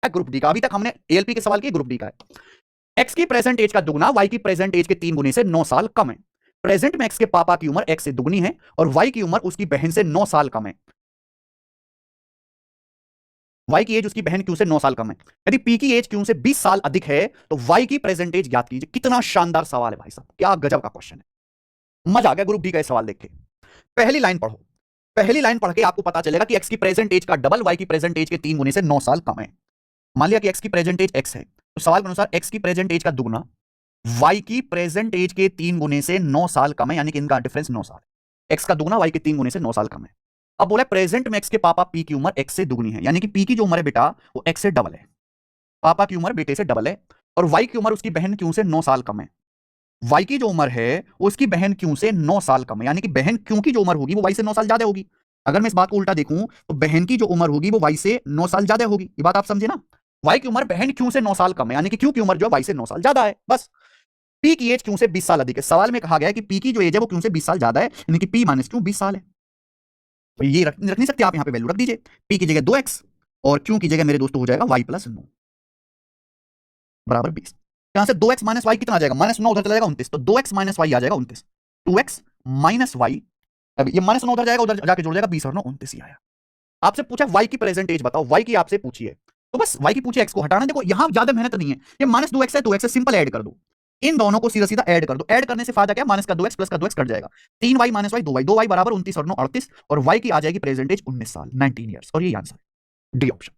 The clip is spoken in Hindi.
ग्रुप डी का। अभी तक हमने एएलपी के सवाल किए, ग्रुप डी का है। एक्स की प्रेजेंट एज का दुगना वाई की प्रेजेंट एज के 3 गुने से 9 साल कम है। प्रेजेंट में एक्स के पापा की उम्र एक्स से दुगनी है और वाई की उम्र उसकी बहन से 9 साल कम है। वाई की एज उसकी बहन क्यू से 9 साल कम है। यदि पी की एज क्यू से 20 साल अधिक है तो वाई की प्रेजेंट एज ज्ञात कीजिए। कितना शानदार सवाल है भाई साहब, क्या गजब का क्वेश्चन है। मजा आ गया ग्रुप डी का सवाल देख के। पहली लाइन पढ़ो, पहली लाइन पढ़ के आपको पता चलेगा कि एक्स की प्रेजेंट एज का डबल वाई की प्रेजेंट एज के 3 गुने से 9 साल कम है। मान लिया कि एक्स की प्रेजेंट एज एक्स है, तो सवाल के अनुसार एक्स की प्रेजेंट एज का दुगना वाई की प्रेजेंट एज के 3 गुने से 9 साल कम है, यानी कि इनका डिफरेंस 9 साल। एक्स का दुगना वाई के 3 गुने से 9 साल कम है। अब बोला प्रेजेंट में एक्स के पापा पी की उम्र एक्स से दुगनी है, यानी कि पी की जो उम्र है बेटा वो एक्स से डबल है, पापा की उम्र बेटे से डबल है, और वाई की उम्र उसकी बहन क्यू से 9 साल कम है। वाई की जो उम्र है उसकी बहन क्यू से 9 साल कम है, यानी कि बहन क्यू की जो उम्र होगी वो वाई से 9 साल ज्यादा होगी। अगर मैं इस बात को उल्टा देखूं तो बहन की जो उम्र होगी वो वाई से 9 साल ज्यादा होगी। ये बात आप समझे ना, वाई की उम्र बहन क्यू से 9 साल कम है, यानी कि क्यू की उम्र जो है वाई से 9 साल ज्यादा है। बस पी की एज क्यू से 20 साल अधिक है। सवाल में कहा गया है कि पी की जो एज है वो क्यू से 20 साल ज्यादा है, यानी कि पी माइनस क्यू 20 साल है। तो ये रख नहीं सकते आप, यहां पे वैल्यू रख दीजिए। पी की जगह 2x और क्यू की जगह मेरे दोस्तों हो जाएगा y प्लस 9 बराबर 20। यहां से 2x माइनस वाई कितना आ जाएगा, -9 उधर चला जाएगा 29, तो 2x माइनस वाई आ जाएगा 29। 2x माइनस वाई, अब ये -9 उधर जाएगा, उधर जाके जुड़ जाएगा 20 और 9 29 ही आया। आपसे पूछा y की प्रेजेंट एज बताओ, y की आपसे पूछी है तो बस y की पूछी, x को हटाना। देखो यहां ज्यादा मेहनत नहीं है, ये -2x है, 2x से सिंपल ऐड कर दो, इन दोनों को सीधा सीधा ऐड कर दो। ऐड करने से फायदा क्या, माइनस का 2x प्लस का 2x कट जाएगा, 3y minus Y 2y, 2y बराबर 29 और 9 38, और y की आ जाएगी प्रेजेंट एज 19 साल 19 ईयर्स, और ये आंसर डी ऑप्शन।